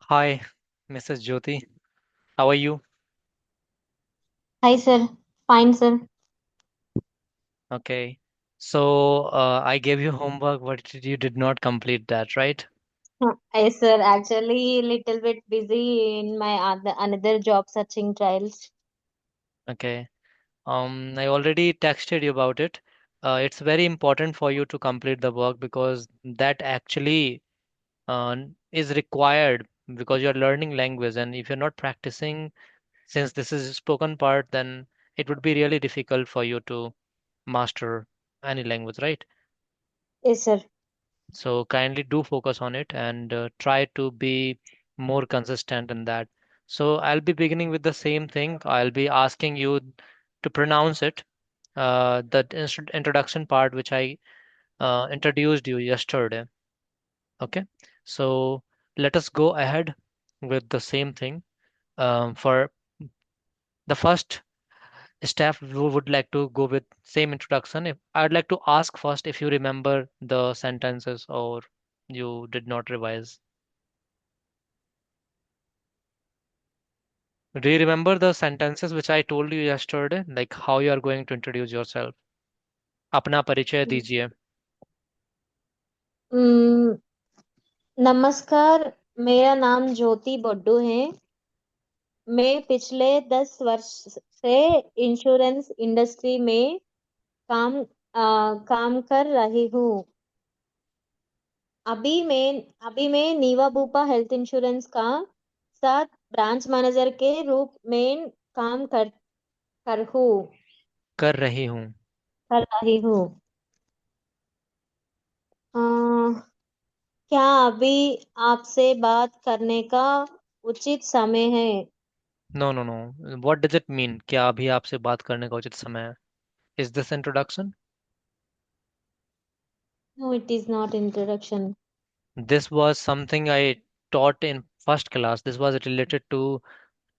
Hi, Mrs. Jyoti. How are you? Hi, sir. Fine, sir. Okay. So, I gave you homework, but you did not complete that, right? Yes, sir. Actually, little bit busy in my another job searching trials. Okay. I already texted you about it. It's very important for you to complete the work because that actually is required because you're learning language, and if you're not practicing, since this is a spoken part, then it would be really difficult for you to master any language, right? Yes, sir. So kindly do focus on it and try to be more consistent in that. So I'll be beginning with the same thing. I'll be asking you to pronounce it, the introduction part which I introduced you yesterday. Okay. So let us go ahead with the same thing. For the first step, we would like to go with same introduction. If I'd like to ask first if you remember the sentences or you did not revise. Do you remember the sentences which I told you yesterday? Like how you are going to introduce yourself? अपना परिचय दीजिए. हम्म, नमस्कार। मेरा नाम ज्योति बड्डू है। मैं पिछले 10 वर्ष से इंश्योरेंस इंडस्ट्री में काम कर रही हूँ। अभी मैं नीवा बुपा हेल्थ इंश्योरेंस का साथ ब्रांच मैनेजर के रूप में काम कर हूँ कर रही हूँ. कर रही हूँ। अ, क्या अभी आपसे बात करने का उचित समय है? No no no. What does it mean? क्या अभी आपसे बात करने का उचित समय है? Is this introduction? No, it is not introduction. This was something I taught in first class. This was related to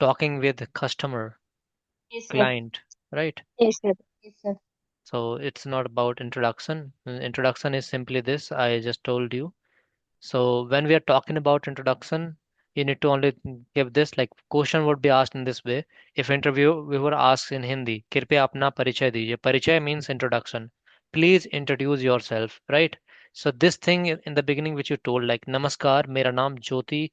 talking with customer, yes sir. client, right? Yes sir. Yes sir. So it's not about introduction. Introduction is simply this. I just told you. So when we are talking about introduction, you need to only give this, like question would be asked in this way. If interview we were asked in Hindi, कृपया अपना परिचय दीजिए. परिचय means introduction. Please introduce yourself, right? So this thing in the beginning which you told, like नमस्कार, मेरा नाम ज्योति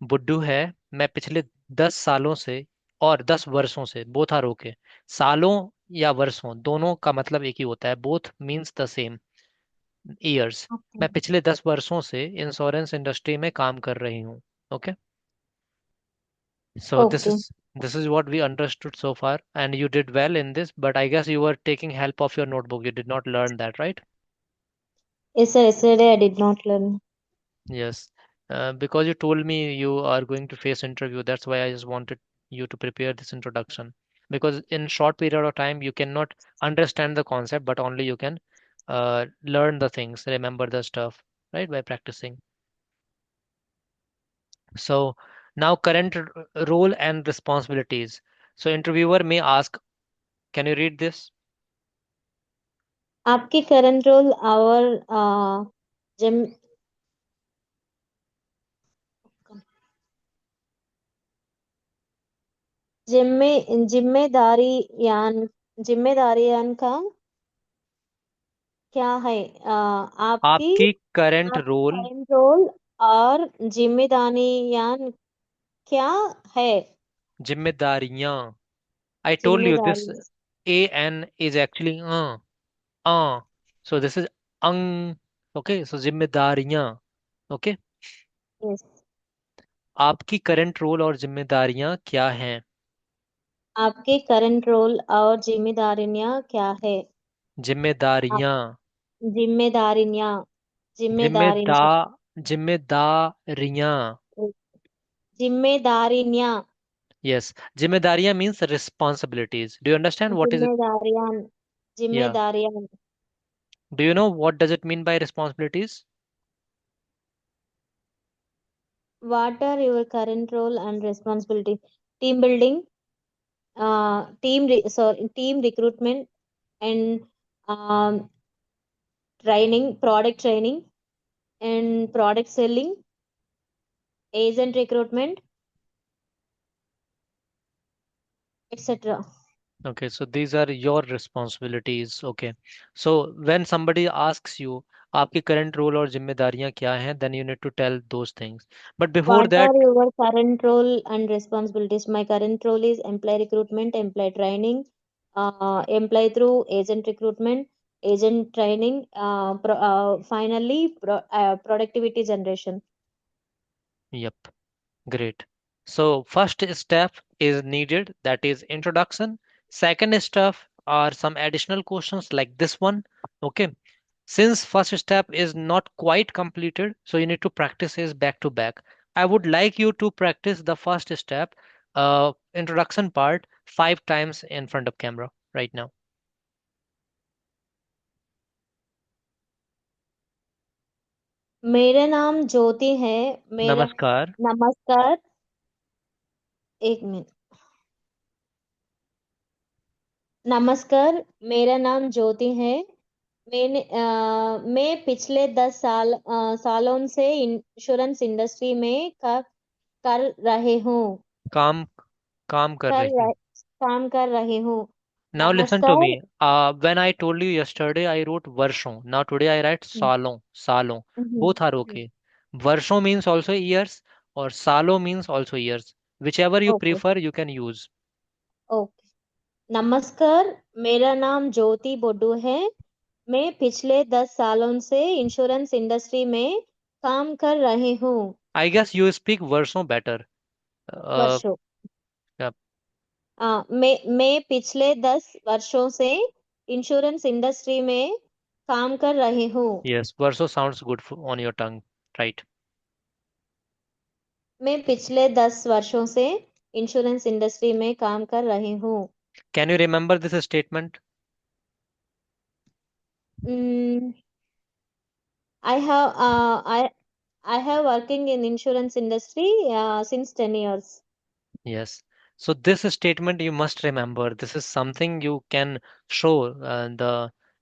बुड्डू है. मैं पिछले 10 सालों से और 10 वर्षों से, बोथ आर ओके. सालों या वर्षों दोनों का मतलब एक ही होता है. Both means the same. Years. Okay. मैं पिछले 10 वर्षों से इंश्योरेंस इंडस्ट्री में काम कर रही हूँ. Okay. So this okay. Is this is what we understood so far and you did well in this, but I guess you are taking help of your notebook. You did not learn that, right? Yes sir, yesterday I did not learn. Yes. Because you told me you are going to face interview, that's why I just wanted you to prepare this introduction. Because in short period of time you cannot understand the concept, but only you can learn the things, remember the stuff, right? By practicing. So now current role and responsibilities. So interviewer may ask, can you read this? आपकी current role और gym जिम्मे जिम्मेदारियां का क्या है? आपकी आपकी current आपकी रोल, करंट रोल और जिम्मेदारियां क्या है? जिम्मेदारियां. I told you this जिम्मेदारी। an is actually so this is ang. Okay, so जिम्मेदारियां. Okay. यस। आपकी करंट रोल और जिम्मेदारियां क्या हैं? आपके करंट रोल और जिम्मेदारियां क्या है? आप जिम्मेदारियां. जिम्मेदारियां जिम्मेदारियां जिम्मेदारियां. जिम्मेदारियां Yes, जिम्मेदारियां means responsibilities. Do you understand what is it? जिम्मेदारियां Yeah. जिम्मेदारियां Do you know what does it mean by responsibilities? What are your current role and responsibility? Team building, team recruitment, and um, product training, and product selling, agent recruitment etc. Okay, so these are your responsibilities. Okay, so when somebody asks you आपकी current role और जिम्मेदारियां क्या हैं, then you need to tell those things. But before What that, are your current role and responsibilities? My current role is employee recruitment, employee training, employee through agent recruitment, agent training, finally productivity generation. yep, great. So first step is needed, that is introduction. Second step are some additional questions like this one. Okay, since first step is not quite completed, so you need to practice is back to back. I would like you to practice the first step, introduction part, 5 times in front of camera right now. मेरा नाम ज्योति है। मेरा Namaskar. नमस्कार। एक minute. नमस्कार, मेरा नाम ज्योति है। मैं पिछले 10 सालों से इंश्योरेंस इंडस्ट्री में कर रहे हूँ काम काम कर कर रही रह, हूँ. काम कर रही हूँ। Now listen to नमस्कार। me. When I told you yesterday, I wrote varshon. Now today I write salon. Salon. Both are okay. Varshon means also years, or salo means also years. Whichever you okay prefer, you can use. Okay. नमस्कार, मेरा नाम ज्योति बोडू है। मैं पिछले 10 सालों से insurance industry में काम कर रही हूँ। I guess you speak varshon better. Uh, वर्षों। yeah, मैं पिछले 10 वर्षों से इंश्योरेंस इंडस्ट्री में काम कर रही हूँ। yes, varso sounds good on your tongue, right? मैं पिछले 10 वर्षों से इंश्योरेंस इंडस्ट्री में काम कर रही हूँ। Can you remember this statement? I have I have working in insurance industry since 10 years. Yes. So this statement you must remember. This is something you can show the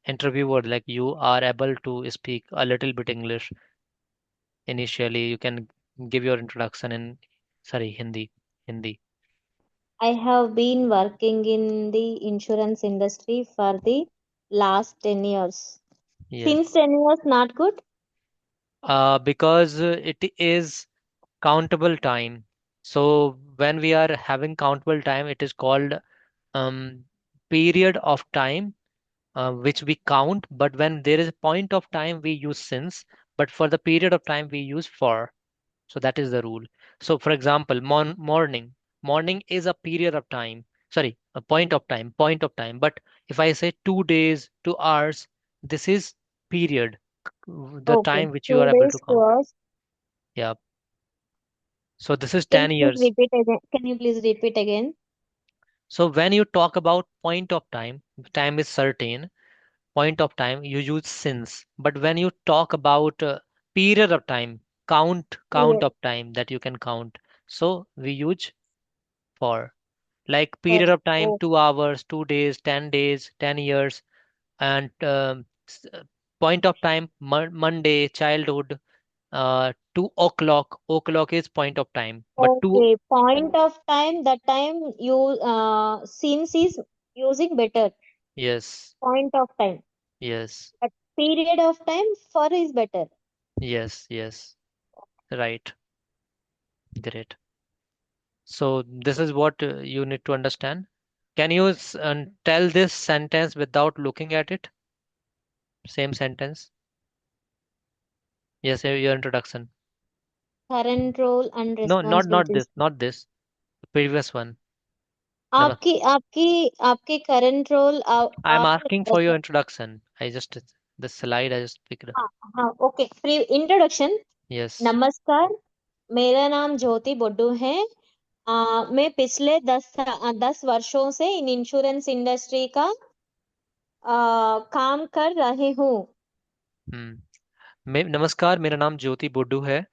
interviewer, like you are able to speak a little bit English initially. You can give your introduction in, sorry, Hindi. Hindi. I have been working in the insurance industry for the last 10 years. Yes. Since 10 years, not good? Because it is countable time. So when we are having countable time, it is called um, period of time which we count, but when there is a point of time, we use since, but for the period of time, we use for. So that is the rule. So, for example, morning. Morning is a period of time. Sorry, a point of time. But if I say 2 days, 2 hours, this is period, the Okay. time which you are Two able to days, count. 2 hours. Yeah. So this is Can 10 you please years. repeat again? Can you please repeat again? So when you talk about point of time, time is certain, point of time you use since, but when you talk about period of time, count Period. of time that you can count, so we use for. Like For. period of time, Oh, 2 hours, 2 days, 10 days, 10 years. And point of time, Monday, childhood, 2 o'clock is point of time, but two. okay. Point of time, that time you since is using better. Yes, Point of time. yes, But period of time for is better. yes, yes, right, great. So this is what you need to understand. Can you tell this sentence without looking at it? Same sentence. Yes, your introduction. Current role and No, not this, responsibilities. not this. The previous one. Nama- आपकी आपकी आपके current role I'm और asking for your introduction. I just the slide I just picked. हाँ हाँ okay pre introduction. Yes. नमस्कार, मेरा नाम ज्योति बोड्डू है। मैं पिछले 10 वर्षों से इन इंश्योरेंस इंडस्ट्री का काम कर रही हूँ। नमस्कार, मेरा नाम ज्योति बुड्डू है.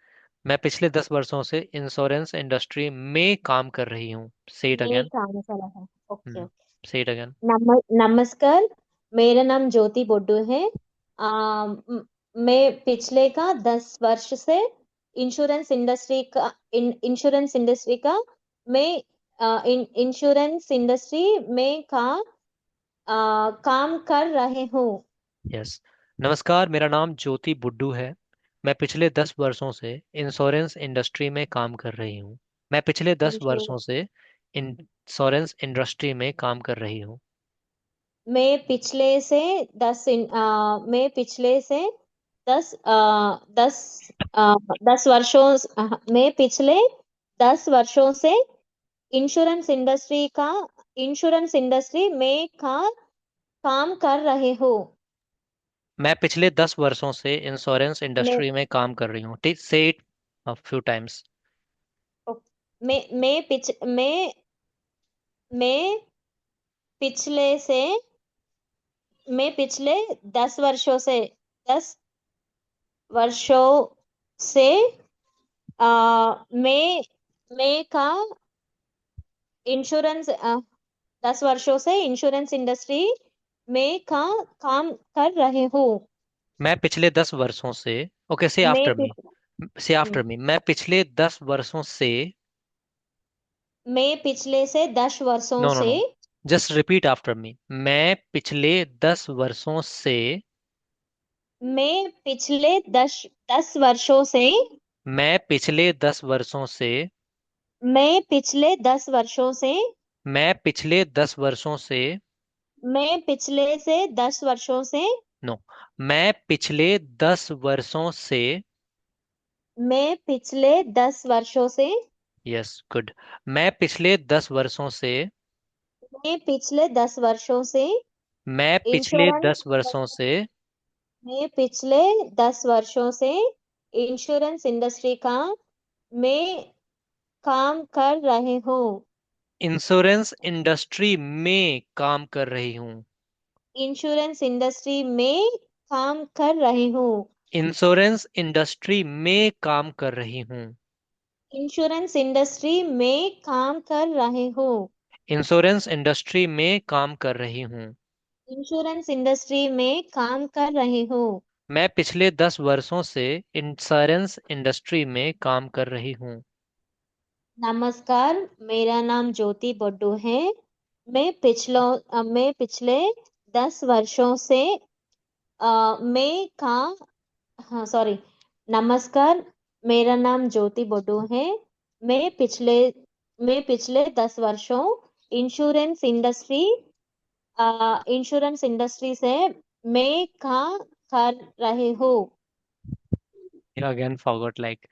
मैं पिछले 10 वर्षों से इंश्योरेंस इंडस्ट्री में काम कर रही हूँ. से इट मैं अगेन. काम कर रहा हूँ। Okay okay. से इट अगेन. नमस्कार, मेरा नाम ज्योति बोड्डू है। मैं पिछले का 10 वर्ष से इंश्योरेंस इंडस्ट्री का इंश्योरेंस इंडस्ट्री का मैं इंश्योरेंस इंडस्ट्री में काम कर रहे हूँ। यस। नमस्कार, मेरा नाम ज्योति बुड्डू है। मैं पिछले 10 वर्षों से इंश्योरेंस इंडस्ट्री में काम कर रही हूँ। मैं पिछले दस इंश्योरेंस वर्षों से इंश्योरेंस इंडस्ट्री में काम कर रही हूँ। मैं पिछले से मैं पिछले से दस दस 10 वर्षों मैं पिछले 10 वर्षों से इंश्योरेंस इंडस्ट्री का इंश्योरेंस इंडस्ट्री में काम कर रहे हो। मैं पिछले 10 वर्षों से इंश्योरेंस मैं इंडस्ट्री में काम कर रही हूँ। से इट फ्यू टाइम्स। मैं पिछ मैं पिछले से मैं पिछले 10 वर्षों से 10 वर्षों से मैं का इंश्योरेंस 10 वर्षों से इंश्योरेंस इंडस्ट्री में काम कर रहे हूँ। मैं पिछले 10 वर्षों से, ओके, से मैं आफ्टर मी, पिछ, से आफ्टर मी, मैं पिछले 10 वर्षों से, मैं पिछले से 10 वर्षों नो नो से no, just repeat after me. मैं पिछले 10 वर्षों से, मैं पिछले 10 वर्षों से मैं पिछले 10 वर्षों से, मैं पिछले 10 वर्षों से मैं पिछले 10 वर्षों से, मैं पिछले से 10 वर्षों से नो, मैं पिछले 10 वर्षों से, मैं पिछले 10 वर्षों से यस गुड, मैं पिछले 10 वर्षों से, मैं पिछले 10 वर्षों से मैं पिछले इंश्योरेंस 10 वर्षों से, मैं पिछले 10 वर्षों से इंश्योरेंस इंडस्ट्री का मैं काम कर रहे हूँ। इंश्योरेंस इंडस्ट्री में काम कर रही हूँ। इंश्योरेंस इंडस्ट्री में काम कर रहे हूँ। इंश्योरेंस इंडस्ट्री में काम कर रही हूँ। इंश्योरेंस इंडस्ट्री में काम कर रहे हूँ। इंश्योरेंस इंडस्ट्री में काम कर रही हूँ। इंश्योरेंस इंडस्ट्री में काम कर रहे हूँ। मैं पिछले 10 वर्षों से इंश्योरेंस इंडस्ट्री में काम कर रही हूँ। नमस्कार, मेरा नाम ज्योति बड्डू है। मैं पिछले 10 वर्षों से मैं का हाँ सॉरी। नमस्कार, मेरा नाम ज्योति बड्डू है। मैं पिछले मैं पिछले 10 वर्षों इंश्योरेंस इंडस्ट्री इंश्योरेंस इंडस्ट्री से मैं काम कर रहे हूँ। You again forgot, like,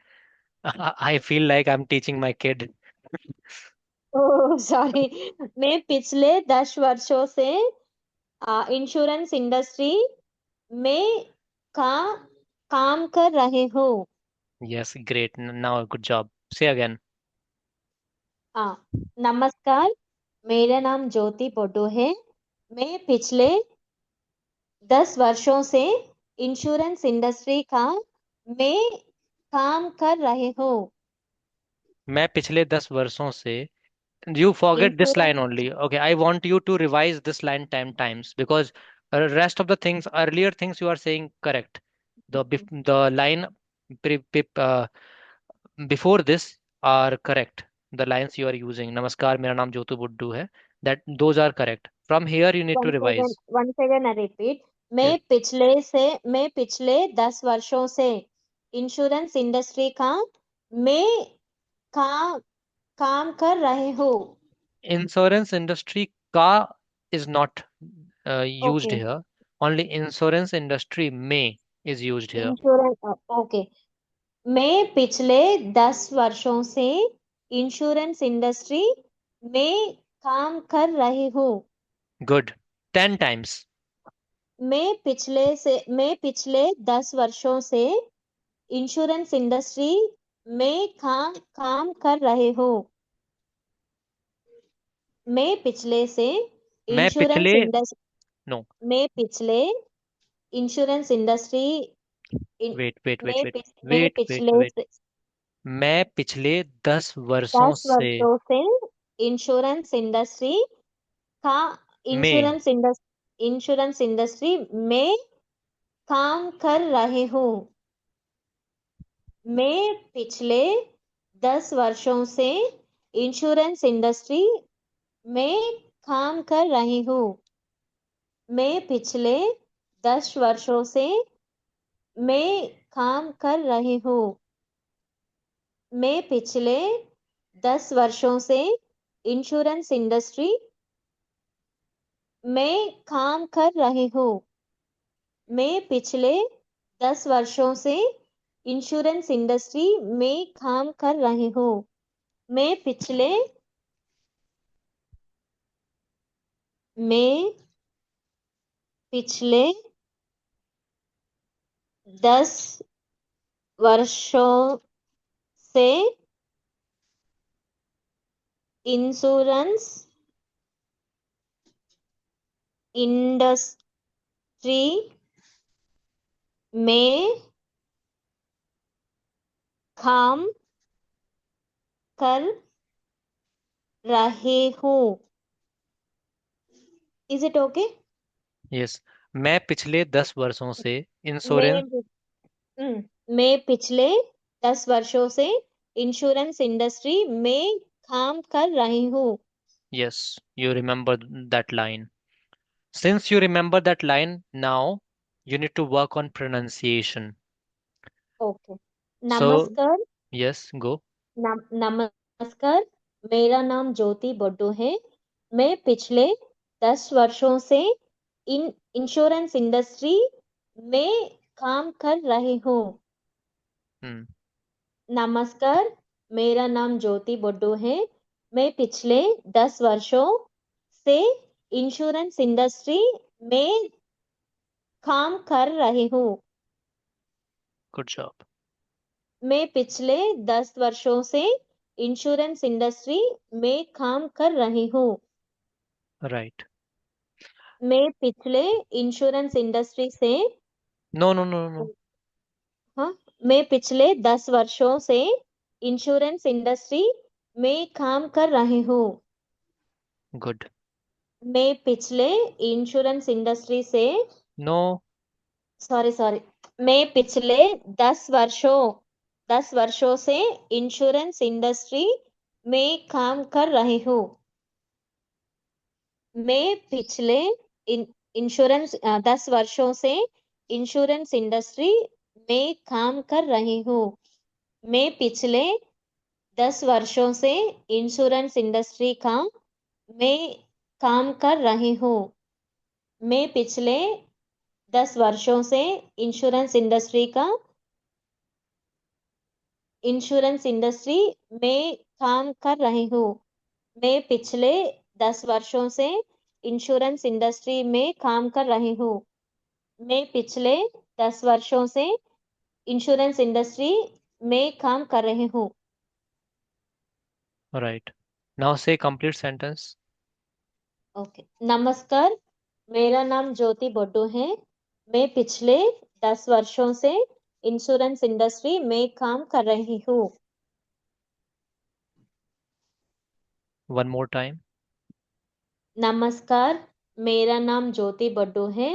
I feel like I'm teaching my kid. Oh sorry. मैं पिछले 10 वर्षों से इंश्योरेंस इंडस्ट्री में का काम कर रहे हूँ। Yes, great. Now, good job. Say again. आ, नमस्कार, मेरा नाम ज्योति बड्डू है। मैं पिछले 10 वर्षों से इंश्योरेंस इंडस्ट्री का मैं काम कर रहे हूँ। मैं पिछले 10 वर्षों से, you forget this insurance line only. Okay, I want you to revise this line 10 times because rest of the things, earlier things you are saying correct. The line pre, pre, before this are correct. The lines you are using. नमस्कार, मेरा नाम ज्योति बुड्डू है. That those are correct. From here you need to revise. One second repeat. Yes. मैं पिछले 10 वर्षों से insurance industry का मैं का काम कर रहे हूँ। Insurance industry का is not used okay. here. Only insurance industry may is used here. Insurance okay. मैं पिछले 10 वर्षों से इंश्योरेंस इंडस्ट्री में काम कर रही हूँ। Good. 10 times. मैं पिछले 10 वर्षों से इंश्योरेंस इंडस्ट्री में काम कर रहे हूँ। मैं पिछले से मैं इंश्योरेंस पिछले, इंडस्ट्री no, मैं पिछले insurance industry wait, wait, wait, मैं wait, मैं wait, wait, पिछले wait. मैं पिछले 10 वर्षों दस से, वर्षों से इंश्योरेंस इंडस्ट्री का में, इंश्योरेंस इंडस्ट्री में काम कर रहे हूँ। मैं पिछले 10 वर्षों से इंश्योरेंस इंडस्ट्री में काम कर रही हूँ। मैं पिछले 10 वर्षों से मैं काम कर रही हूँ। मैं पिछले 10 वर्षों से इंश्योरेंस इंडस्ट्री में काम कर रही हूँ। मैं पिछले 10 वर्षों से इंश्योरेंस इंडस्ट्री में काम कर रही हूँ। मैं पिछले मैं पिछले 10 वर्षों से इंश्योरेंस इंडस्ट्री में काम कर रही हूँ। Is it okay? यस, मैं पिछले 10 वर्षों से इंश्योरेंस। मैं मैं पिछले 10 वर्षों से इंश्योरेंस इंडस्ट्री में काम कर रही हूँ। Yes, you remember that line. Since you remember that line, now you need to work on pronunciation. Okay. So, नमस्कार। yes, go. नमस्कार। मेरा नाम ज्योति बड्डू है। मैं पिछले 10 वर्षों से इंश्योरेंस इंडस्ट्री में काम कर रही हूँ। Hmm. नमस्कार। मेरा नाम ज्योति बड्डू है। मैं पिछले 10 वर्षों से इंश्योरेंस इंडस्ट्री में काम कर रही हूँ। Good job. मैं पिछले 10 वर्षों से इंश्योरेंस इंडस्ट्री में काम कर रही हूँ। Right. मैं पिछले इंश्योरेंस इंडस्ट्री से No, no, no, no. हाँ, मैं पिछले 10 वर्षों से इंश्योरेंस इंडस्ट्री में काम कर रही हूँ। Good. मैं पिछले इंश्योरेंस इंडस्ट्री से No. सॉरी सॉरी मैं पिछले 10 वर्षों से इंश्योरेंस इंडस्ट्री में काम कर रही हूँ। मैं पिछले इंश्योरेंस 10 वर्षों से इंश्योरेंस इंडस्ट्री में काम कर रही हूँ। मैं पिछले 10 वर्षों से इंश्योरेंस इंडस्ट्री का में काम कर रही हूँ। मैं पिछले 10 वर्षों से इंश्योरेंस इंडस्ट्री का इंश्योरेंस इंडस्ट्री में काम कर रही हूँ। मैं पिछले 10 वर्षों से इंश्योरेंस इंडस्ट्री में काम कर रही हूँ। मैं पिछले 10 वर्षों से इंश्योरेंस इंडस्ट्री में काम कर रही हूँ। Right. Now say complete sentence. Okay. नमस्कार। मेरा नाम ज्योति बड्डू है। मैं पिछले 10 वर्षों से इंश्योरेंस इंडस्ट्री में काम कर रही हूँ। One more time. नमस्कार। मेरा नाम ज्योति बड्डू है।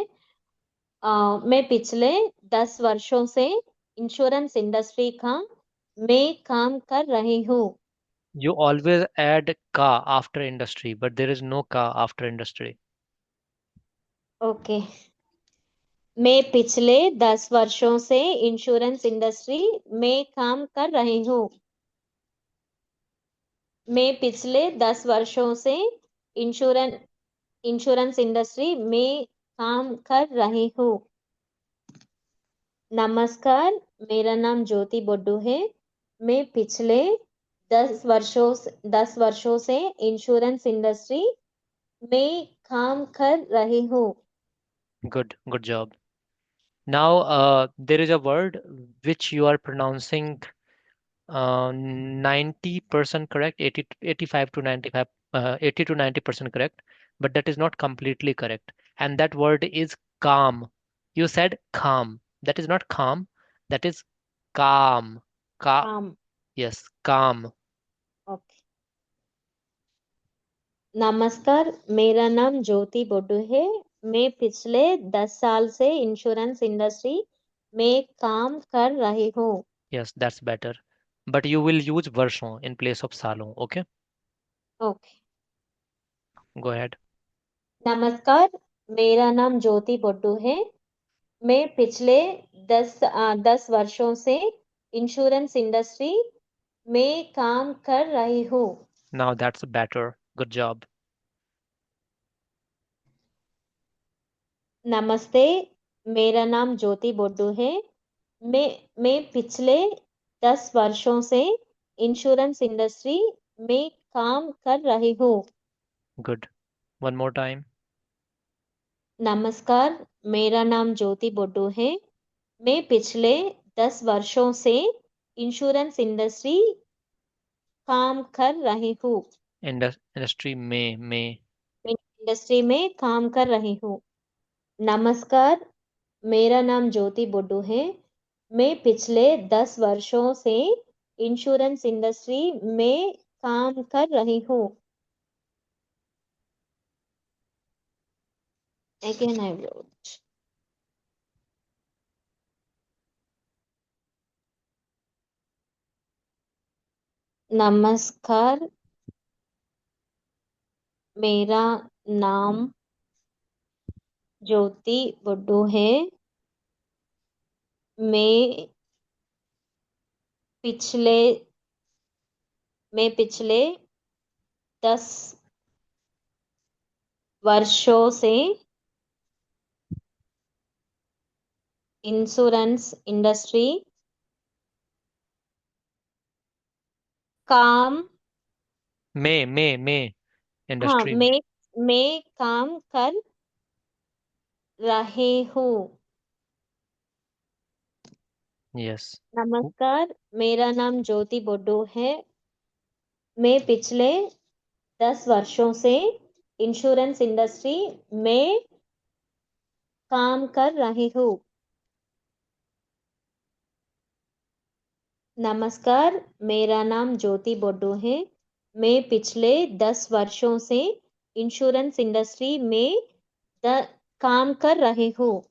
मैं पिछले 10 वर्षों से इंश्योरेंस इंडस्ट्री का में काम कर रही हूँ। You always add ka after industry, but there is no ka after industry. Okay. मैं पिछले 10 वर्षों से इंश्योरेंस इंडस्ट्री में काम कर रही हूँ। मैं पिछले 10 वर्षों से इंश्योरेंस इंश्योरेंस इंडस्ट्री में काम कर रही हूँ। नमस्कार। मेरा नाम ज्योति बड्डू है। मैं पिछले 10 वर्षों से इंश्योरेंस इंडस्ट्री में काम कर रही हूँ। Good. Good job. Now, there is a word which you are pronouncing 90% correct, 85 to 95, 80 to 90% correct, but that is not completely correct. And that word is calm. You said calm. That is not calm. That is calm. काम। Yes, calm. Okay. नमस्कार। मेरा नाम ज्योति बड्डू है। मैं पिछले 10 साल से insurance industry में काम कर रही हूँ। Yes, that's better. But you will use वर्षों in place of सालों. Okay, okay. go ahead. नमस्कार, मेरा नाम ज्योति बड्डू है। मैं पिछले 10 वर्षों से इंश्योरेंस इंडस्ट्री में काम कर रही हूँ। Now that's better. Good job. नमस्ते, मेरा नाम ज्योति बड्डू है। मैं मैं पिछले 10 वर्षों से इंश्योरेंस इंडस्ट्री में काम कर रही हूँ। Good. One more time. नमस्कार, मेरा नाम ज्योति बड्डू है। मैं पिछले 10 वर्षों से इंश्योरेंस इंडस्ट्री काम कर रही हूँ। Industry में इंडस्ट्री में काम कर रही हूँ। नमस्कार, मेरा नाम ज्योति बड्डू है। मैं पिछले 10 वर्षों से इंश्योरेंस इंडस्ट्री में काम कर रही हूँ। Again I wrote. नमस्कार, मेरा नाम ज्योति बड्डू है। मैं पिछले मैं पिछले 10 वर्षों से इंश्योरेंस इंडस्ट्री काम में हाँ इंडस्ट्री में. मैं काम कर रही हूँ। Yes. नमस्कार, मेरा नाम ज्योति बड्डू है। मैं पिछले 10 वर्षों से इंश्योरेंस इंडस्ट्री में काम कर रही हूँ। नमस्कार, मेरा नाम ज्योति बड्डू है। मैं पिछले 10 वर्षों से इंश्योरेंस इंडस्ट्री में द, काम कर रही हूँ।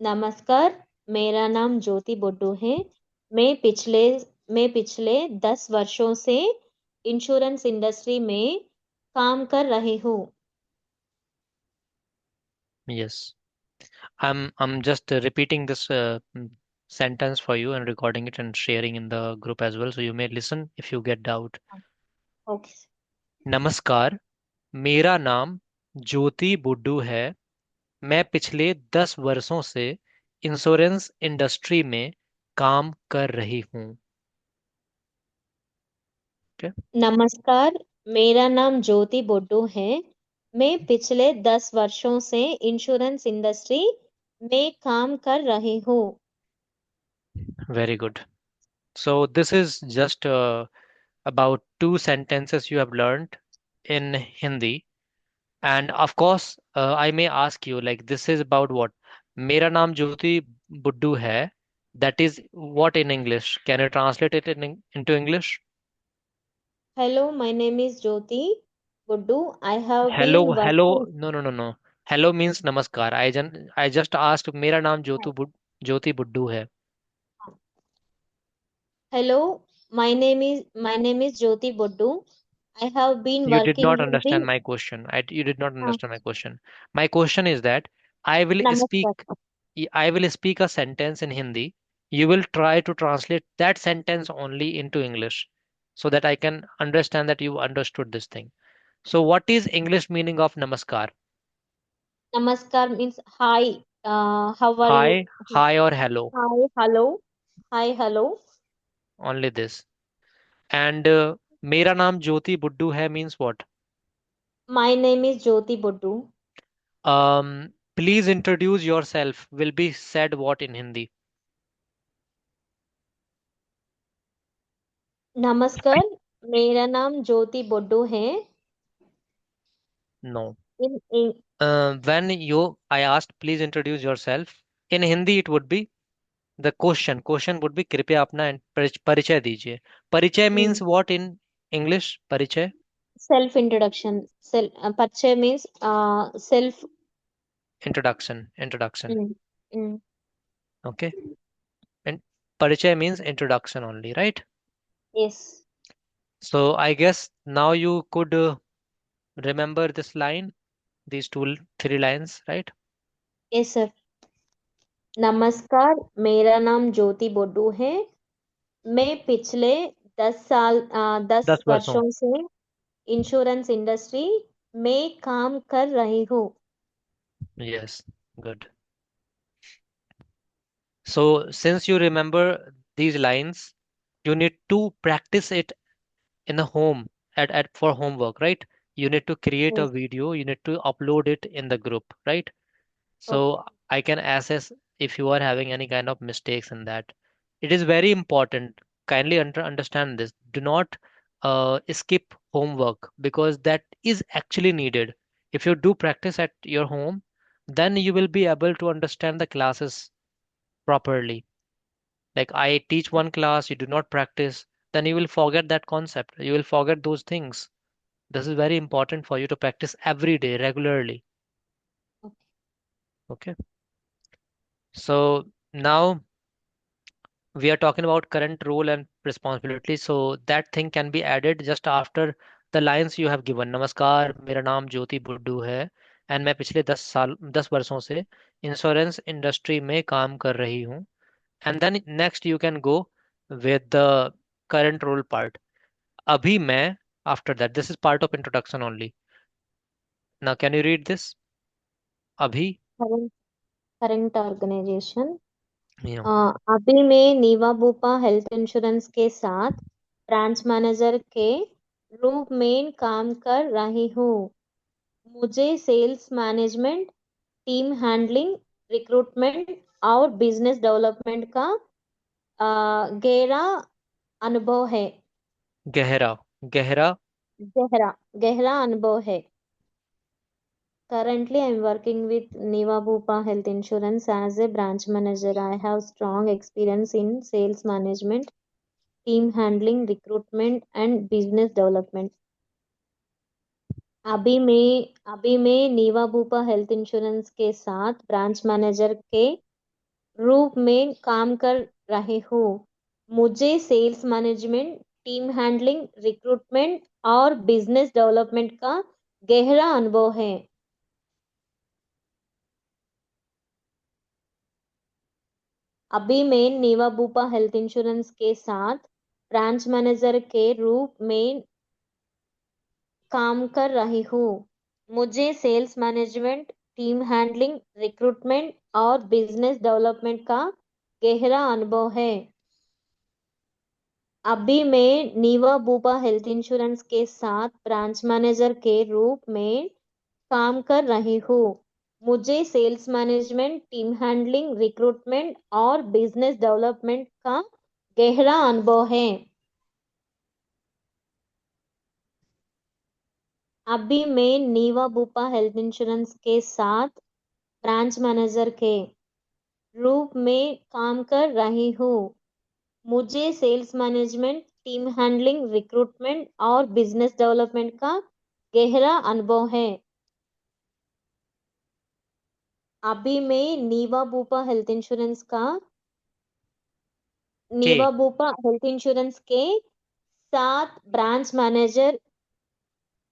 नमस्कार, मेरा नाम ज्योति बड्डू है। मैं पिछले मैं पिछले 10 वर्षों से इंश्योरेंस इंडस्ट्री में काम कर रही हूँ। Yes. I'm just repeating this sentence for you and recording it and sharing in the group as well, so you may listen if you get doubt. Okay. नमस्कार, मेरा नाम ज्योति बुड्डू है। मैं पिछले 10 वर्षों से इंश्योरेंस इंडस्ट्री में काम कर रही हूँ. Okay? नमस्कार, मेरा नाम ज्योति बड्डू है। मैं पिछले 10 वर्षों से इंश्योरेंस इंडस्ट्री में काम कर रही हूँ। Very good. So this is just about two sentences you have learned in Hindi. And of course, I may ask you, like, this is about what? मेरा नाम ज्योति बुड्डू है. That is what in English? Can you translate it into English? Hello, my name is Jyoti Buddu. I have been Hello. working. No, no, no, no. Hello means namaskar. I just asked. मेरा नाम ज्योति बुड्डू है. Hello, my name is Jyoti Buddu. I have been You did working not in understand the my question. You did not uh, understand my question. My question is that I will Namaskar. speak I will speak a sentence in Hindi. You will try to translate that sentence only into English so that I can understand that you understood this thing. So what is English meaning of namaskar? Namaskar means hi. How are you? Hi or hello. Hi, hello. Hi, hello. Only this. And मेरा नाम ज्योति बुड्डू है means what? My name is Jyoti Buddu. Please introduce yourself will be said what in Hindi? नमस्कार, मेरा नाम ज्योति बुड्डू है। No. in When I asked please introduce yourself in Hindi it would be the question would be कृपया अपना परिचय दीजिए. परिचय means what in English? परिचय. self introduction. Parche means self. Introduction. Mm, mm. Okay. And Parichaya means introduction only, right? Yes. So I guess now you could remember this line, these three lines, right? Yes, sir. नमस्कार, मेरा नाम ज्योति बोड्डू है। मैं पिछले 10 10 वर्षों। वर्षों से insurance industry में काम कर रही हूँ। Yes, good. So since you remember these lines, you need to practice it in a home at for homework, right? You need to create a Yes. video, you need to upload it in the group, right? Okay. So I can assess if you are having any kind of mistakes in that. It is very important. Kindly understand this. Do not skip homework because that is actually needed. If you do practice at your home, then you will be able to understand the classes properly. Like I teach one class, you do not practice, then you will forget that concept. You will forget those things. This is very important for you to practice every day, regularly. Okay. Okay. So now we are talking about current role and responsibility. So that thing can be added just after the lines you have given. नमस्कार, मेरा नाम ज्योति बुड्डू है and मैं पिछले 10 वर्षों से insurance industry में काम कर रही हूँ. And then next you can go with the current role part. अभी मैं, after that, this is part of introduction only. Now can you read this? अभी. Current current organisation. Yeah. अभी मैं नीवा बुपा हेल्थ इंश्योरेंस के साथ branch manager के रूप में काम कर रही हूँ। मुझे sales management, team handling, recruitment और बिजनेस डेवलपमेंट का गहरा अनुभव है। गहरा. गहरा. गहरा गहरा अनुभव है। Currently, I'm working with Niva Bupa Health Insurance as a branch manager. I have strong experience in sales management, team handling, recruitment, and business development. अभी मैं नीवा बुपा हेल्थ इंश्योरेंस के साथ ब्रांच मैनेजर के रूप में काम कर रही हूँ। मुझे sales management, team handling, recruitment और बिजनेस डेवलपमेंट का गहरा अनुभव है। अभी मैं नीवा बुपा हेल्थ इंश्योरेंस के साथ ब्रांच मैनेजर के रूप में काम कर रही हूँ। मुझे sales management, team handling, recruitment और बिजनेस डेवलपमेंट का गहरा अनुभव है। अभी मैं नीवा बुपा हेल्थ इंश्योरेंस के साथ ब्रांच मैनेजर के रूप में काम कर रही हूँ। मुझे sales management, team handling, recruitment और बिजनेस डेवलपमेंट का गहरा अनुभव है। अभी मैं नीवा बुपा हेल्थ इंश्योरेंस के साथ ब्रांच मैनेजर के रूप में काम कर रही हूँ। मुझे sales management, team handling, recruitment और बिजनेस डेवलपमेंट का गहरा अनुभव है। अभी मैं नीवा के. बुपा हेल्थ इंश्योरेंस के साथ ब्रांच मैनेजर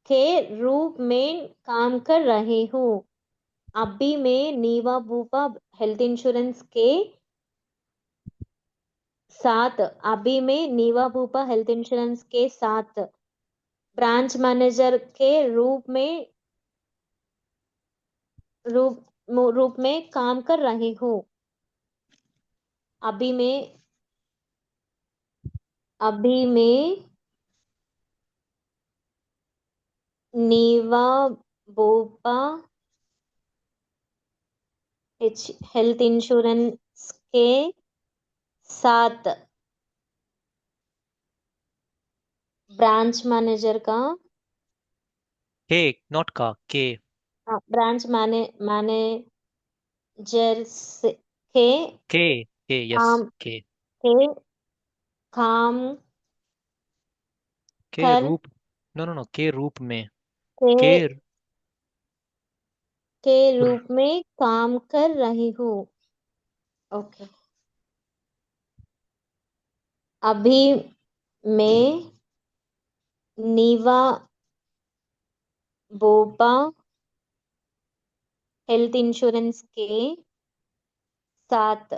के रूप में काम कर रही हूँ। अभी मैं नीवा बुपा हेल्थ इंश्योरेंस के साथ अभी मैं नीवा बुपा हेल्थ इंश्योरेंस के साथ ब्रांच मैनेजर के रूप रूप में काम कर रही हूँ। अभी मैं अभी मैं नीवा बुपा हेल्थ इंश्योरेंस के साथ ब्रांच मैनेजर का के, नॉट का, के. ब्रांच मैनेजर के के, यस. काम के. के काम के कर रूप. नो नो नो, के रूप में. के. के के रूप में काम कर रही हूँ। ओके। अभी मैं नीवा बोपा हेल्थ इंश्योरेंस के साथ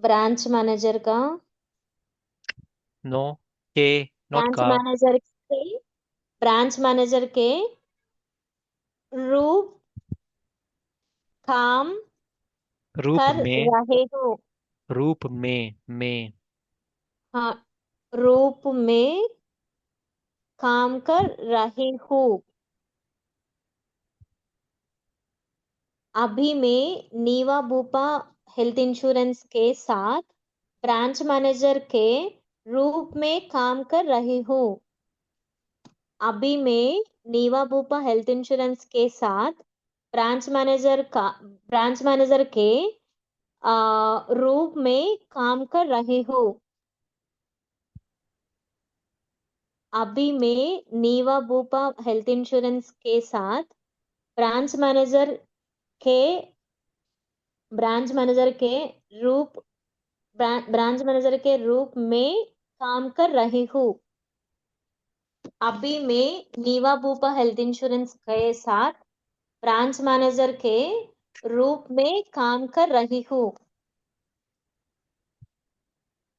ब्रांच मैनेजर का नो, के, नॉट ब्रांच का। मैनेजर के ब्रांच मैनेजर के रूप काम रूप कर में। रहे हो। रूप में। हाँ, रूप में काम कर रहे हो। अभी मैं नीवा बूपा हेल्थ इंश्योरेंस के साथ ब्रांच मैनेजर के रूप में काम कर रही हूँ। अभी मैं नीवा बूपा हेल्थ इंश्योरेंस के साथ ब्रांच मैनेजर के रूप में काम कर रही हूँ। अभी मैं नीवा बूपा हेल्थ इंश्योरेंस के साथ ब्रांच मैनेजर के ब्रांच मैनेजर के रूप ब्रांच मैनेजर के रूप में काम कर रही हूँ। अभी मैं नीवा बूपा हेल्थ इंश्योरेंस के साथ ब्रांच मैनेजर के रूप में काम कर रही हूँ।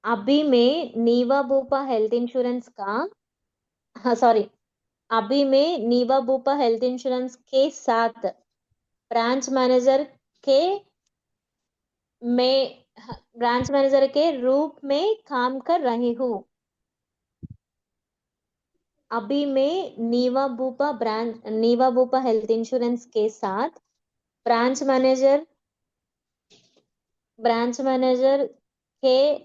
अभी मैं नीवा बूपा हेल्थ इंश्योरेंस का हाँ सॉरी अभी मैं नीवा बूपा हेल्थ इंश्योरेंस के साथ ब्रांच मैनेजर के में ब्रांच मैनेजर के रूप में काम कर रही हूँ। अभी मैं नीवा बूपा हेल्थ इंश्योरेंस के साथ ब्रांच मैनेजर ब्रांच मैनेजर के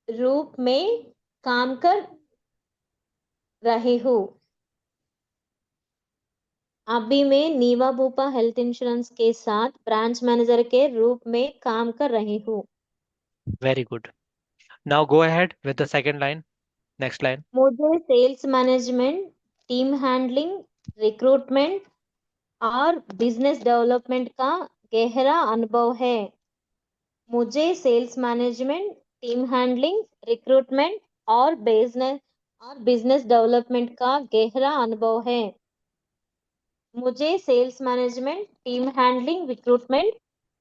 रूप में काम कर रही हूँ। अभी मैं नीवा बूपा हेल्थ इंश्योरेंस के साथ ब्रांच मैनेजर के रूप में काम कर रही हूँ। Very good. Now go ahead with the second line, next line. मुझे sales management, team handling, recruitment और बिजनेस डेवलपमेंट का गहरा अनुभव है। मुझे sales management, team handling, recruitment और बिजनेस डेवलपमेंट का गहरा अनुभव है। मुझे sales management, team handling, recruitment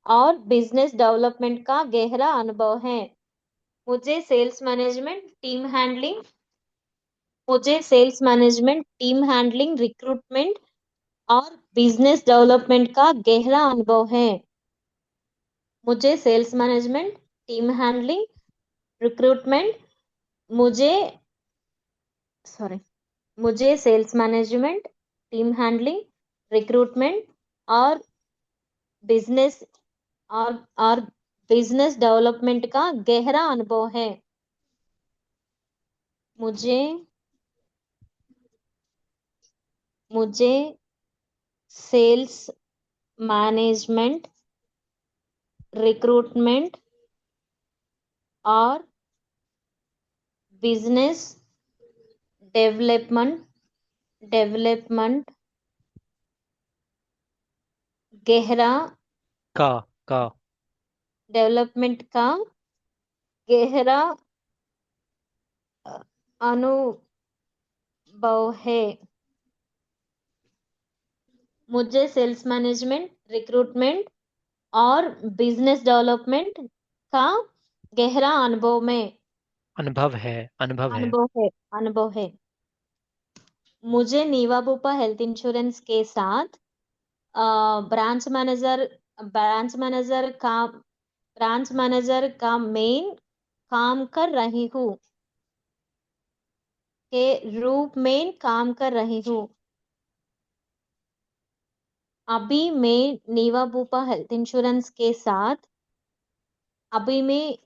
और बिजनेस डेवलपमेंट का गहरा अनुभव है। मुझे सेल्स मैनेजमेंट, टीम हैंडलिंग मुझे sales management, team handling, recruitment और बिजनेस डेवलपमेंट का गहरा अनुभव है। मुझे sales management, team handling, recruitment मुझे सॉरी मुझे sales management, team handling, recruitment और बिजनेस और बिजनेस डेवलपमेंट का गहरा अनुभव है। मुझे मुझे सेल्स मैनेजमेंट, रिक्रूटमेंट और बिजनेस डेवलपमेंट डेवलपमेंट गहरा का का डेवलपमेंट का गहरा अनुभव है। मुझे सेल्स मैनेजमेंट, रिक्रूटमेंट और बिजनेस डेवलपमेंट का गहरा अनुभव है। अनुभव है अनुभव है। मुझे नीवा बुपा हेल्थ इंश्योरेंस के साथ अ, ब्रांच मैनेजर ब्रांच मैनेजर का ब्रांच मैनेजर का मेन काम कर रही हूँ के रूप में काम कर रही हूँ। अभी मैं नीवा बुपा हेल्थ इंश्योरेंस के साथ अभी मैं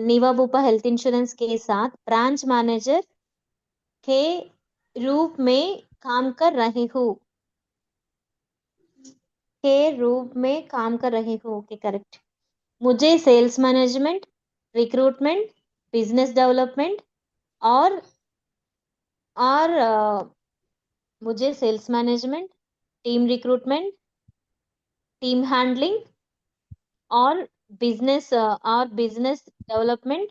नीवा बुपा हेल्थ इंश्योरेंस के साथ ब्रांच मैनेजर के रूप में काम कर रही हूँ ओके करेक्ट। मुझे sales management, recruitment, business development और मुझे sales management, team recruitment, team handling और बिजनेस और बिजनेस डेवलपमेंट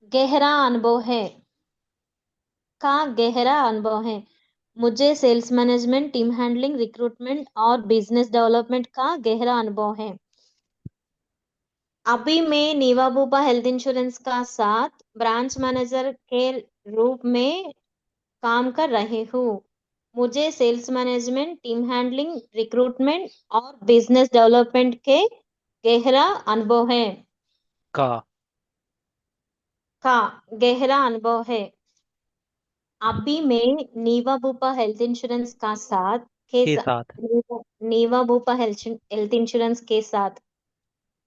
गहरा अनुभव है। का गहरा अनुभव है। मुझे sales management, team handling, recruitment और बिजनेस डेवलपमेंट का गहरा अनुभव है। अभी मैं नीवा बुपा हेल्थ इंश्योरेंस का साथ ब्रांच मैनेजर के रूप में काम कर रही हूँ। मुझे sales management, team handling, recruitment और बिजनेस डेवलपमेंट के गहरा अनुभव है। का का गहरा अनुभव है। अभी मैं नीवा बुपा हेल्थ इंश्योरेंस का साथ के के सा- साथ। नीवा नीवा बुपा हेल्थ हेल्थ इंश्योरेंस के साथ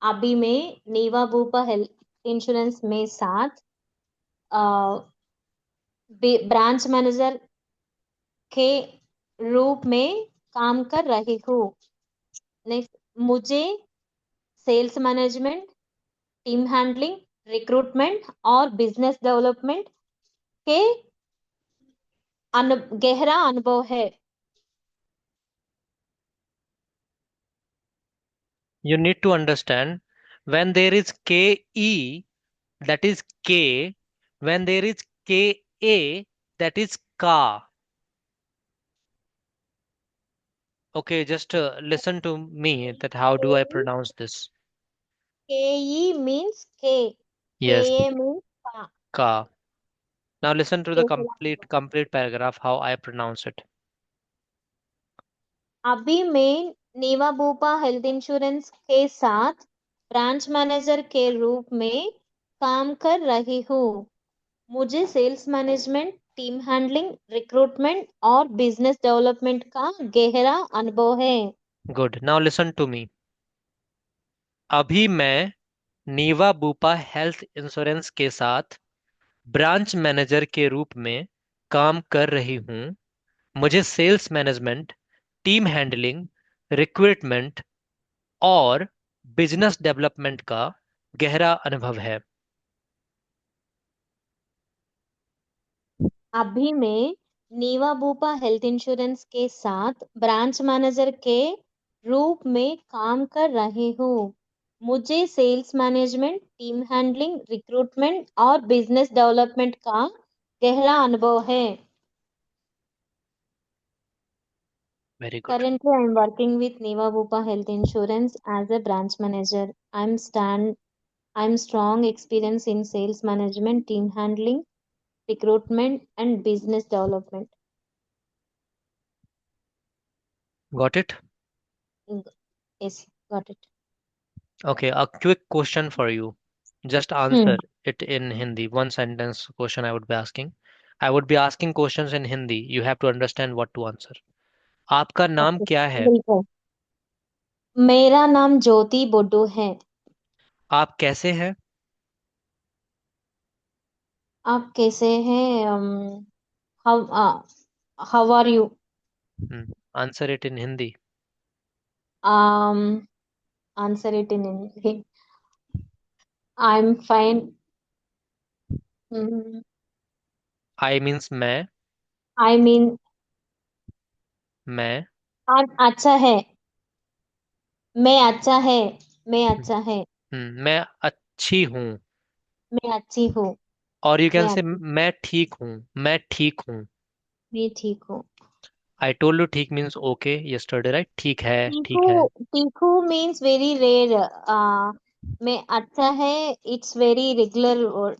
अभी मैं नीवा बुपा हेल्थ इंश्योरेंस में साथ ब्रांच मैनेजर के रूप में काम कर रही हूँ। नेक्स्ट, मुझे sales management, team handling, recruitment और बिजनेस डेवलपमेंट के गहरा अनुभव है। You need to understand, when there is ke, that is k. When there is ka, that is ka. Okay, just listen to me that how do I pronounce this? KE means K. Yes, KA means ka. ka. Now listen to the गहरा complete अनुभव। complete paragraph how I pronounce it. अभी मैं नीवा Bupa health insurance के साथ branch manager के रूप में काम कर रही हूँ। मुझे sales management, team handling, recruitment और बिजनेस डेवलपमेंट का गहरा अनुभव है। Good. Now listen to me. अभी मैं नीवा बूपा हेल्थ इंश्योरेंस के साथ ब्रांच मैनेजर के रूप में काम कर रही हूँ। मुझे sales management, team handling, recruitment और बिजनेस डेवलपमेंट का गहरा अनुभव है। अभी मैं नीवा बुपा हेल्थ इंश्योरेंस के साथ ब्रांच मैनेजर के रूप में काम कर रही हूँ। मुझे sales management, team handling, recruitment और बिजनेस डेवलपमेंट का गहरा अनुभव है। Very good. Currently, I am working with Niva Bupa Health Insurance as a branch manager. I'm strong experience in sales management, team handling, recruitment, and business development. Got it? Yes, got it. Okay, a quick question for you. Just Hmm. answer it in Hindi. One sentence question I would be asking. I would be asking questions in Hindi. You have to understand what to answer. आपका नाम Okay. क्या है? बिल्कुल। मेरा नाम ज्योति बोडो है। आप कैसे हैं? आप कैसे हैं? How how are you? Answer it in Hindi. um Answer it in Hindi. I'm fine. Mm, I means I mean, मैं. अच्छा है। मैं अच्छा है। मैं अच्छा है। मैं अच्छी हूँ. मैं अच्छी हूँ। और यू कैन मैं से अच्छी। मैं ठीक हूँ. मैं ठीक हूँ. मैं ठीक हूँ। आई टोल्ड यू ठीक मीन्स ओके यस्टरडे, राइट? ठीक है, टीकू। ठीक है. टीकू मीन्स वेरी रेयर। मैं अच्छा है। It's very regular word,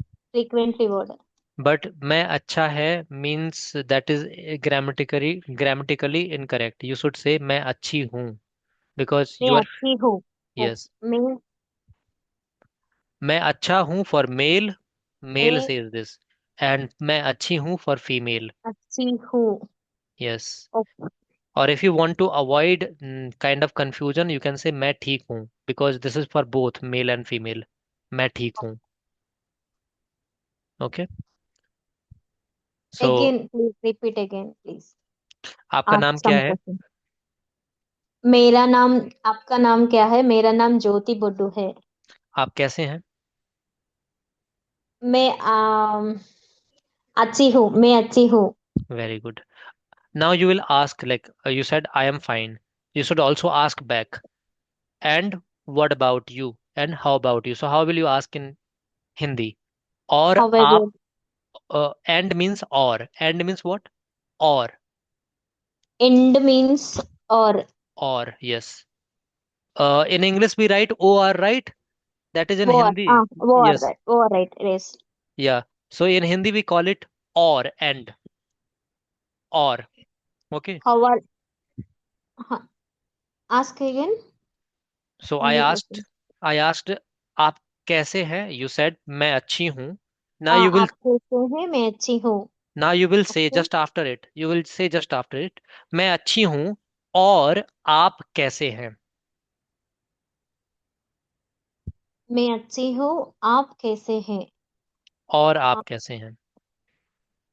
frequently word. But मैं अच्छा है means that is grammatically incorrect. You should say मैं अच्छी हूँ बिकॉज मैं यू आर. अच्छी हूँ। यस. मैं मैं अच्छा हूँ फॉर मेल. मेल मैं सेज दिस. एंड मैं अच्छी हूँ फॉर फीमेल. अच्छी हूँ। यस. ओके। और if you want to avoid kind of confusion you can say मैं ठीक हूँ because this is for both male and female. मैं ठीक हूँ. Okay. So again please repeat again please. आपका नाम आस्क क्या सम है? क्वेश्चन। मेरा नाम आपका नाम क्या है? मेरा नाम ज्योति बुड्डू है। आप कैसे हैं? मैं अच्छी हूँ। मैं अच्छी हूँ। Very good. Now you will ask like you said I am fine. You should also ask back. And what about you? And how about you? So how will you ask in Hindi? और How आप, about and means और. And means what? Or. end means or Or, yes. In English we write or, right? That is in war. Hindi. War, Yes. right? War, right? Yes. Yeah. So in Hindi we call it or, and. Or. Okay. How are ask again? So Hindi question. I asked, आप कैसे हैं? You said, मैं अच्छी हूँ. Now you will, आप कैसे हैं? मैं अच्छी हूँ. now you will say Okay. just after it. You will say just after it, मैं अच्छी हूँ और आप कैसे हैं? मैं अच्छी हूँ. आप कैसे हैं? और आप आ- कैसे हैं?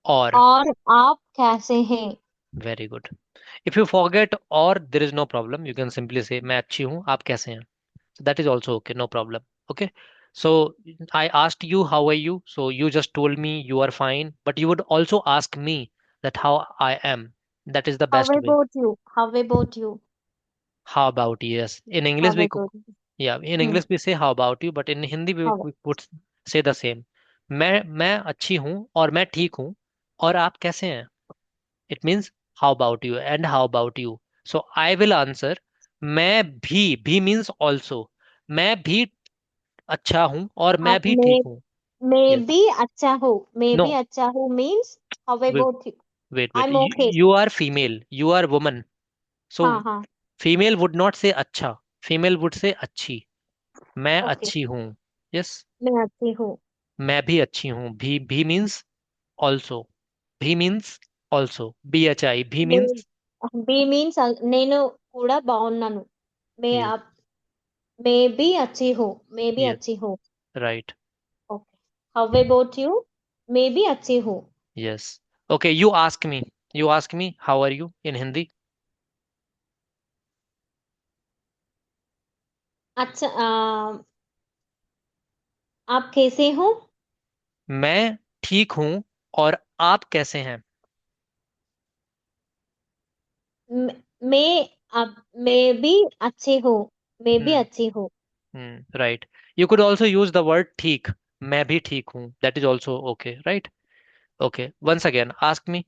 और. और आप कैसे हैं? Very good. If you forget or, there is no problem. You can simply say, मैं अच्छी हूँ, आप कैसे हैं? So that is also okay, no problem. Okay. So I asked you, how are you? So you just told me you are fine, but you would also ask me that how I am. That is the How best way. about you? How about you? How about you? Yes. In How English, about you? yeah, in Hmm. English we say how about you, but in Hindi How we would say the same. मैं अच्छी हूँ और मैं ठीक हूँ और आप कैसे हैं? It means how about you and how about you. So I will answer, भी means also. मैं भी अच्छा हूँ और मैं आप भी ठीक हूँ. मैं Yes. भी अच्छा हूँ. मैं भी No. अच्छा हूँ means how Wait, about you? wait. I'm okay. You are female. You are woman. हाँ So हाँ. female would not say अच्छा. Female would say अच्छी. मैं Okay. अच्छी हूँ. Yes. मैं अच्छी हूँ. मैं भी अच्छी हूँ. भी means also. भी means also. BHI. भी మే means బి మీన్స్ నేను కూడా బాగున్నాను. మే yes. మే బి अच्छी हूँ. May be Yes. अच्छी हूँ. Right. Okay. How about you? मैं भी अच्छी हूँ. Yes. Okay, you ask me. You ask me, how are you in Hindi? अच्छा आप कैसे हो? मैं ठीक हूँ और आप कैसे हैं? मैं अब मैं भी अच्छी हूँ. मैं भी Hmm. अच्छी हूँ. Right. You could also use the word ठीक. मैं भी ठीक हूँ. That is also okay, right? Okay. Once again, ask me.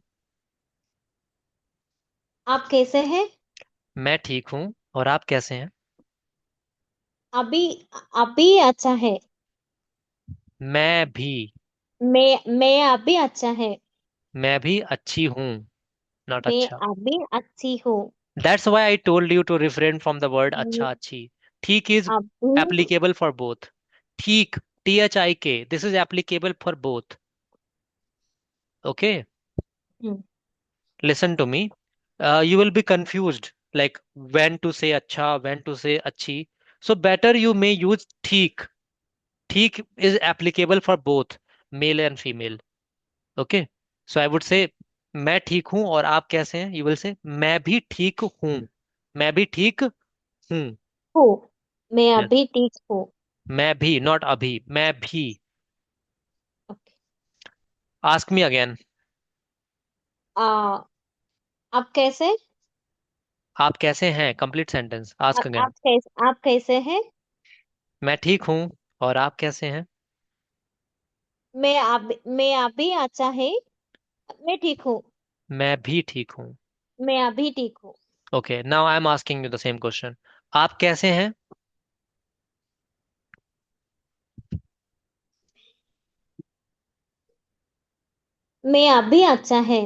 आप कैसे हैं? मैं ठीक हूँ और आप कैसे हैं? अभी अभी अच्छा है. मैं भी. मैं अभी अच्छा है. मैं भी अच्छी हूँ. Not मैं अच्छा. अभी अच्छी हूँ. That's why I told you to refrain from the word मैं अच्छा अच्छी. ठीक is अभी. applicable for both. ठीक, THIK. This is applicable for both. Okay. Hmm, Listen to me. You will be confused like when to say acha, when to say achi. So better you may use theek. Theek is applicable for both male and female. Okay. So I would say मैं ठीक हूँ और आप कैसे हैं? You will say मैं भी ठीक हूँ. मैं भी ठीक हूँ. हूँ. मैं Yes. अभी ठीक हूँ. मैं भी, not अभी. मैं भी. ओके. Ask me again. आ, आप कैसे? आप कैसे हैं? Complete sentence. Ask again. आप कैसे हैं? मैं ठीक हूँ और आप कैसे हैं? मैं अभी अच्छा है. मैं ठीक हूँ. मैं भी ठीक हूँ. मैं अभी ठीक हूँ. Okay, now I'm asking you the same question. आप कैसे हैं? मैं अभी अच्छा है.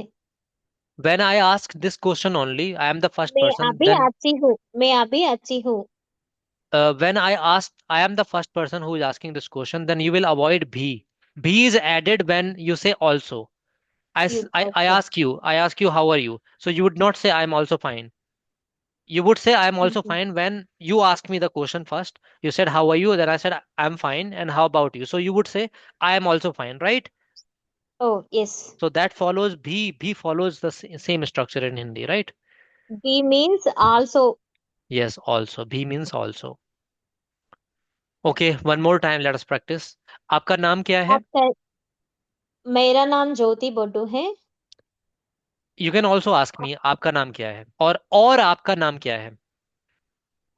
When I ask this question only, I am the first मैं person. अभी Then, अच्छी हूँ. मैं अभी अच्छी हूँ. when I ask, I am the first person who is asking this question. Then you will avoid be. Be is added when you say also. I Okay. ask you. I ask you, how are you? So you would not say I am also fine. You would say I am also Mhm. fine when you asked me the question first. You said how are you? Then I said I'm fine. And how about you? So you would say I am also fine, right? Oh, yes. So that follows be. Be follows the same structure in Hindi, right? Be means also. Yes, also. Be means also. Okay, one more time, let us practice. आपका नाम क्या है? आपका मेरा नाम ज्योति बड्डू है. You can also ask me आपका नाम क्या है और आपका नाम क्या है?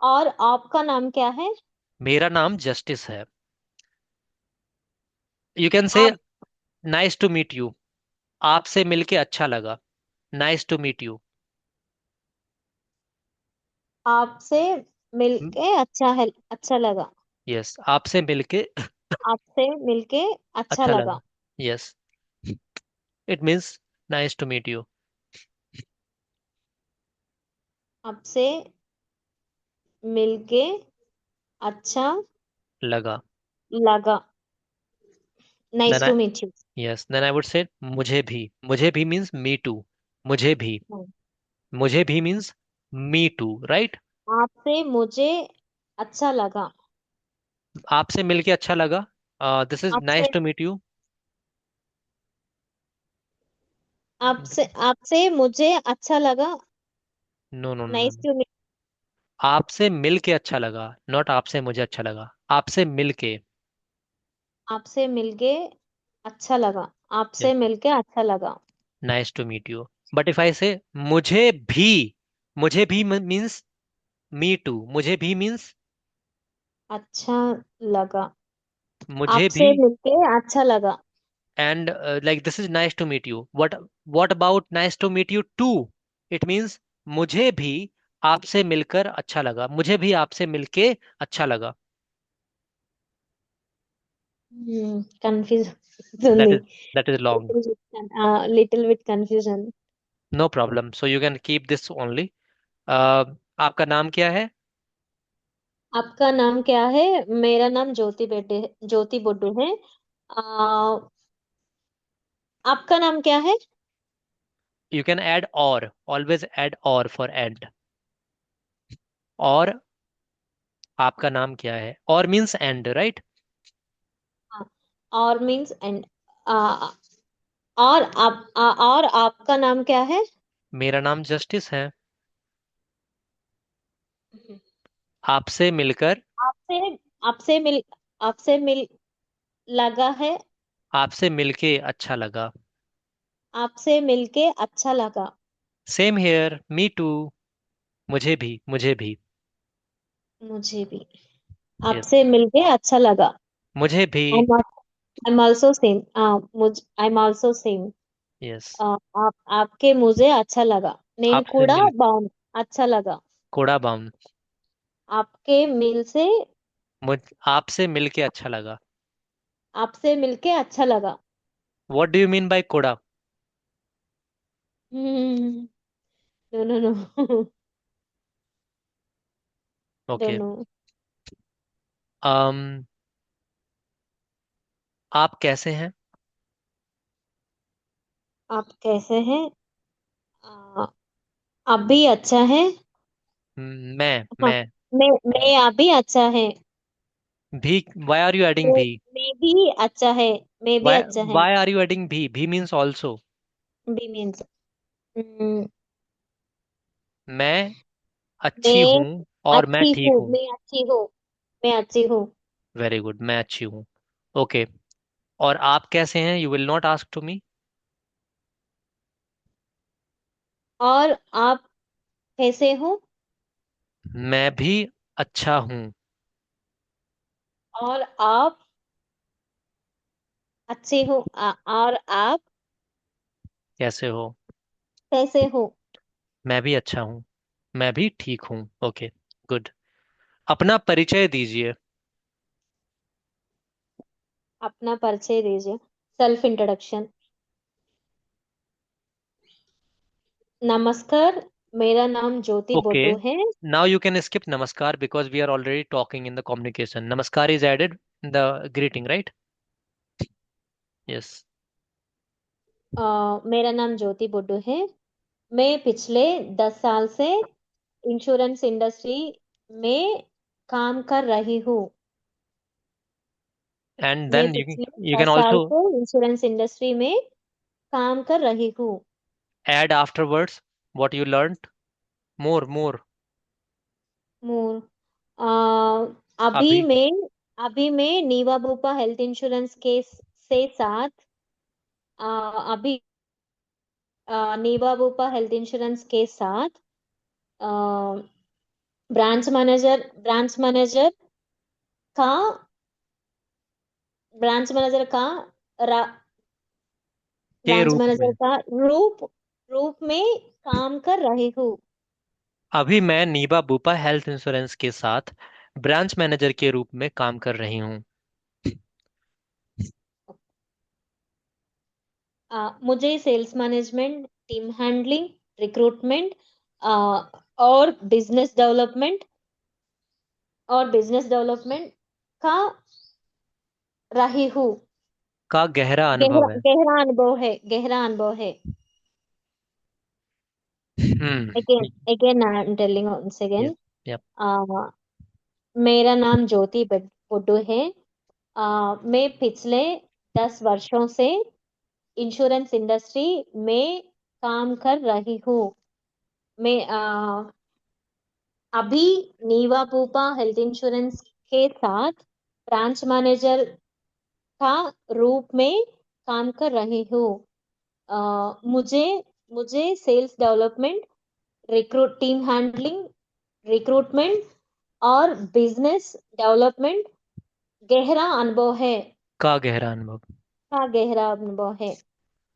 और आपका नाम क्या है? मेरा नाम जस्टिस है। यू कैन से आप नाइस टू मीट यू। आपसे मिलके अच्छा लगा। Nice to meet you. आपसे मिलके अच्छा लगा। यस, आपसे मिलके आपसे मिलके अच्छा अच्छा लगा। लगा। Yes, it means nice to meet you. आपसे मिलके अच्छा लगा। लगा। Then nice I to meet you. Yes, then I would say मुझे भी मीन्स मी टू। मुझे भी। मुझे भी मीन्स मी टू, राइट। आपसे मुझे अच्छा लगा। आपसे मिलके अच्छा लगा। दिस इज आपसे नाइस टू मीट यू। आपसे आपसे मुझे अच्छा लगा। No no no. Nice to meet. आपसे मिलके अच्छा लगा, नॉट आपसे मुझे अच्छा लगा। आपसे मिलके। आपसे मिलके अच्छा लगा। आपसे मिलके अच्छा लगा। Nice to meet you. But if I say मुझे भी, मुझे भी मीन्स मी टू। मुझे भी मीन्स अच्छा लगा। मुझे भी। आपसे मिलके अच्छा लगा। And like this is nice to meet you. What about nice to meet you too? It means मुझे भी आपसे मिलकर अच्छा लगा। मुझे भी आपसे मिलके अच्छा लगा। कंफ्यूजन दैट नहीं। Is that is long. Little bit confusion. No problem, so you can keep this only. आपका नाम क्या है? आपका नाम क्या है? मेरा नाम ज्योति बुड्डू है। आ, आपका नाम क्या है? यू कैन ऐड और, ऑलवेज ऐड और फॉर एंड। और आपका नाम क्या है? और मीन्स एंड, राइट। हाँ, और मीन्स एंड। और आपका नाम क्या है? मेरा नाम जस्टिस है। आपसे मिलकर, आपसे आपसे मिल आपसे मिल लगा है। आपसे मिलके अच्छा लगा। आपसे मिलके अच्छा लगा। Same here, me too. मुझे भी। मुझे भी यस, आपसे मिलके अच्छा लगा। मुझे भी। I am also same. I am also same. Yes, आपके मुझे अच्छा लगा। నేను आपसे కూడా मिल బాగుంది। अच्छा लगा। कोड़ा बाउंड। आपके मिल से मुझ आपसे मिलके अच्छा लगा। आपसे मिलके अच्छा लगा। What do you mean by कोड़ा? No no no. ओके। दोनों। um आप कैसे हैं? आप कैसे हैं? आ, अभी अच्छा है। हाँ। मैं मैं अभी अच्छा है। भी। व्हाई आर यू एडिंग भी? मैं भी अच्छा है। मैं भी व्हाई अच्छा है। व्हाई आर यू एडिंग भी मीन्स ऑल्सो। बी मीन्स। मैं अच्छी मैं हूँ और मैं अच्छी ठीक हूँ। हूँ। मैं अच्छी हूँ। मैं अच्छी हूँ। वेरी गुड, मैं अच्छी हूँ। ओके। और आप कैसे हैं? You will not ask to me. और आप कैसे हो? मैं भी अच्छा हूँ। और आप अच्छे हो। और आप कैसे हो? कैसे हो? मैं भी अच्छा हूँ। मैं भी ठीक हूँ। Okay, good. अपना परिचय दीजिए। अपना परिचय दीजिए। Self introduction. नमस्कार। मेरा नाम ज्योति ओके, बोडो है। नाउ यू कैन skip नमस्कार because we are already talking in the communication. नमस्कार is added in the greeting, right? Yes. मेरा नाम ज्योति बोडो है। मैं पिछले 10 साल से इंश्योरेंस इंडस्ट्री में काम कर रही हूँ। And मैं then पिछले you can 10 साल also से इंश्योरेंस इंडस्ट्री में काम कर रही हूँ। add afterwards what you learned. More. मोर। अभी अभी। मैं अभी मैं नीवा बुपा हेल्थ इंश्योरेंस के से साथ अ, अभी नीवा बुपा हेल्थ इंश्योरेंस के साथ ब्रांच मैनेजर का ब्रांच मैनेजर का रा, के ब्रांच रूप मैनेजर में। का रूप रूप में काम कर रही हूँ। अभी मैं नीबा बुपा हेल्थ इंश्योरेंस के साथ ब्रांच मैनेजर के रूप में काम कर रही हूँ। मुझे sales management, team handling, recruitment और बिजनेस डेवलपमेंट का रही हूँ। का गहरा अनुभव है। गहरा अनुभव है। Hmm. Again I am telling once again। Yup. Yup. uh, मेरा नाम ज्योति बुड्डू है। मैं पिछले 10 वर्षों से इंश्योरेंस इंडस्ट्री में काम कर रही हूँ। मैं अभी नीवा पूपा हेल्थ इंश्योरेंस के साथ ब्रांच मैनेजर का रूप में काम कर रही हूँ। मुझे मुझे sales development, team handling, recruitment और बिजनेस डेवलपमेंट गहरा अनुभव है। का गहरा अनुभव। का गहरा अनुभव है।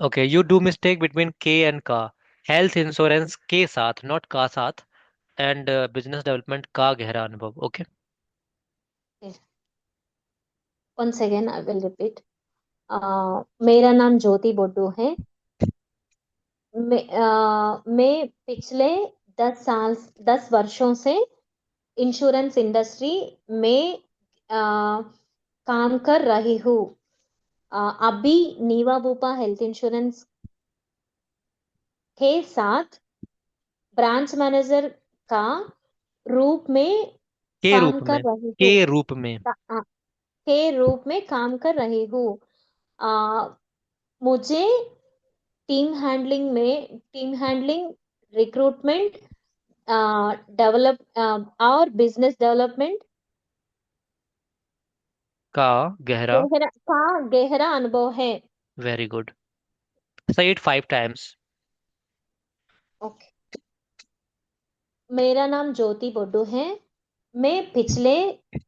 Okay, you do mistake between के एंड का। हेल्थ इंश्योरेंस के साथ, नॉट का साथ। एंड बिजनेस डेवलपमेंट का गहरा अनुभव। Okay. once again I will repeat। मेरा नाम ज्योति बोड्डू है। मैं पिछले 10 वर्षों से इंश्योरेंस इंडस्ट्री में काम कर रही हूँ। अभी नीवा बुपा हेल्थ इंश्योरेंस के साथ ब्रांच मैनेजर का रूप में के काम रूप कर में। रही हूँ। के रूप में। के रूप में काम कर रही हूँ। आ, मुझे टीम हैंडलिंग, रिक्रूटमेंट, डेवलप और बिजनेस डेवलपमेंट का गहरा। का गहरा अनुभव है। Very good. say it 5 times। Okay. मेरा नाम ज्योति बोड्डू है। मैं पिछले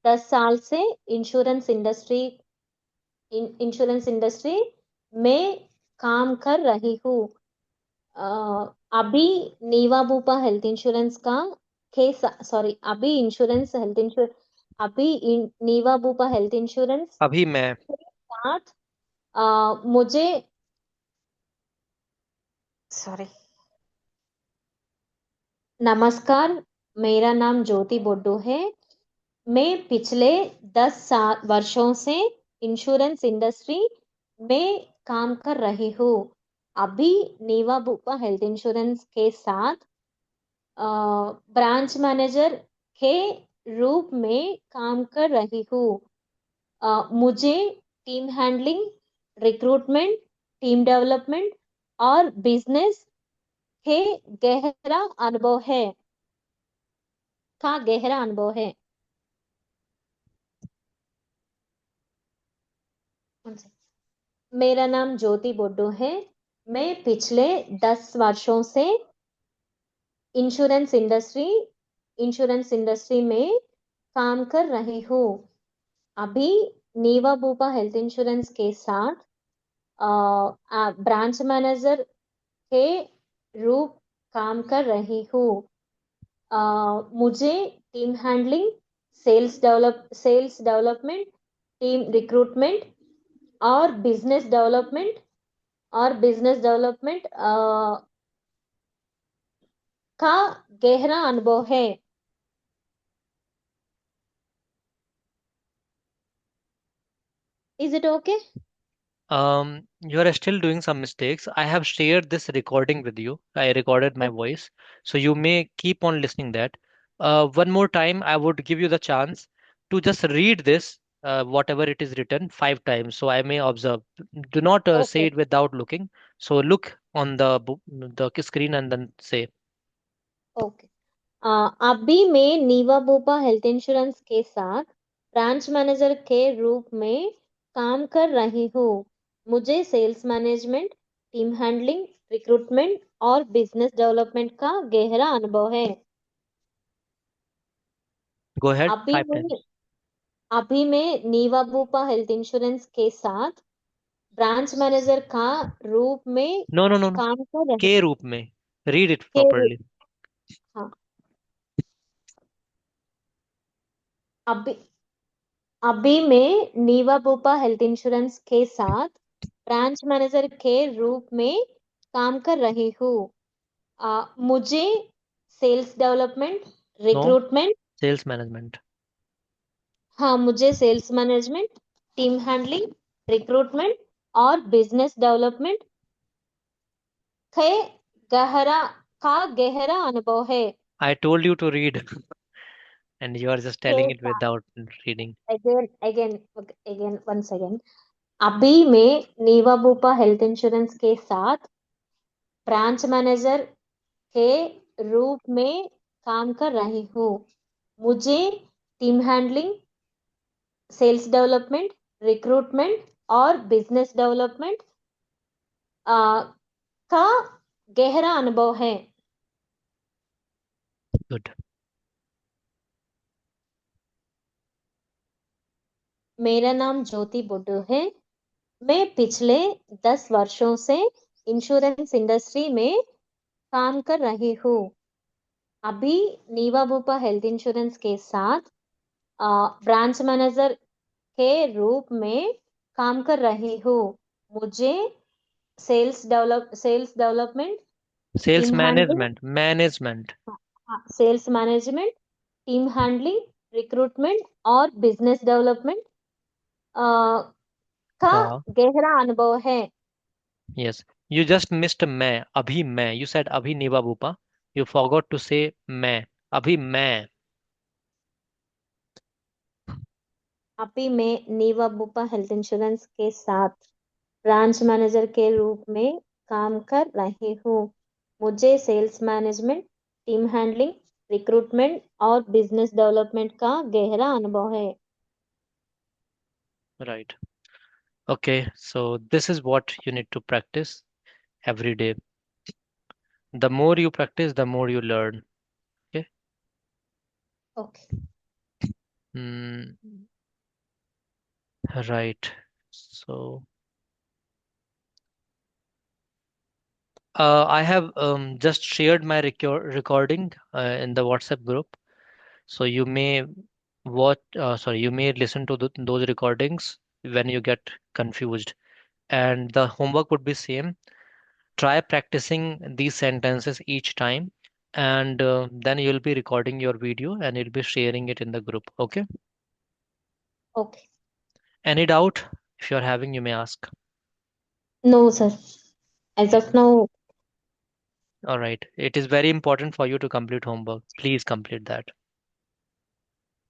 10 साल से इंश्योरेंस इंडस्ट्री इंश्योरेंस इंडस्ट्री में काम कर रही हूँ। अभी नीवा बुपा हेल्थ इंश्योरेंस का सॉरी, अभी नीवा बुपा हेल्थ इंश्योरेंस अभी मैं। के साथ मुझे सॉरी, नमस्कार, मेरा नाम ज्योति बोड्डू है। मैं पिछले 10 वर्षों से इंश्योरेंस इंडस्ट्री में काम कर रही हूँ। अभी नीवा बुपा हेल्थ इंश्योरेंस के साथ ब्रांच मैनेजर के रूप में काम कर रही हूँ। मुझे team handling, recruitment, team development और बिजनेस के गहरा अनुभव है। का गहरा अनुभव है। मेरा नाम ज्योति बोड्डू है। मैं पिछले 10 वर्षों से इंश्योरेंस इंडस्ट्री इंश्योरेंस इंडस्ट्री में काम कर रही हूँ। अभी नीवा बुपा हेल्थ इंश्योरेंस के साथ ब्रांच मैनेजर के रूप काम कर रही हूँ। मुझे team handling, sales development, team recruitment और बिजनेस डेवलपमेंट का गहरा अनुभव है। Is it okay? You are still doing some mistakes. I have shared this recording with you. I recorded my voice, so you may keep on listening that. One more time, I would give you the chance to just read this, whatever it is written, 5 times, so I may observe. Do not say okay. it without looking. So look on the screen and then say. Okay. अभी मैं नीवा Bupa health insurance के साथ branch manager के रूप में काम कर रही हूँ। मुझे sales management, team handling, recruitment और बिजनेस डेवलपमेंट का गहरा अनुभव है। Go ahead. अभी Five मैं times. अभी मैं नीवा बुपा हेल्थ इंश्योरेंस के साथ ब्रांच मैनेजर का रूप में No, no, no, no. काम कर रहे के रूप में. Read it के रूप properly. हाँ अभी अभी मैं नीवा बुपा हेल्थ इंश्योरेंस के साथ ब्रांच मैनेजर के रूप में काम कर रही हूँ। मुझे sales development, No. Recruitment, Sales management. हाँ मुझे sales management, team handling, recruitment और बिजनेस डेवलपमेंट के गहरा गहरा अनुभव है। I told you to read, and you are just के telling it साथ without reading. Again once again अभी मैं नीवा बुपा हेल्थ इंश्योरेंस के साथ ब्रांच मैनेजर के रूप में काम कर रही हूँ। मुझे team handling, sales development, recruitment और बिजनेस डेवलपमेंट का गहरा अनुभव है। Good. मेरा नाम ज्योति बुड्डू है। मैं पिछले 10 वर्षों से इंश्योरेंस इंडस्ट्री में काम कर रही हूँ। अभी नीवा बुपा हेल्थ इंश्योरेंस के साथ ब्रांच मैनेजर के रूप में काम कर रही हूँ। मुझे sales development, Sales team handling, management. Management. Sales management, team handling, recruitment और बिजनेस डेवलपमेंट का Wow. गहरा अनुभव है। Yes. You just missed मैं. अभी मैं. You said अभी नीवा Bupa. You forgot to say मैं. अभी मैं. अभी मैं नीवा बुपा हेल्थ इंश्योरेंस के साथ ब्रांच मैनेजर के रूप में काम कर रही हूँ। मुझे sales management, team handling, recruitment और बिजनेस डेवलपमेंट का गहरा अनुभव है। Right. Okay. So this is what you need to practice every day. The more you practice, the more you learn. Okay. Okay. Hmm. Right. So I have just shared my recording in the WhatsApp group. So you may you may listen to those recordings when you get confused. And the homework would be same. Try practicing these sentences each time, and then you'll be recording your video and you'll be sharing it in the group. Okay? Okay. Any doubt? If you're having, you may ask. No sir, as of now. All right. It is very important for you to complete homework. Please complete that.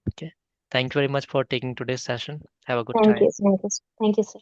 Okay. Thank you very much for taking today's session. Have a good thank time. You, thank you, thank you sir.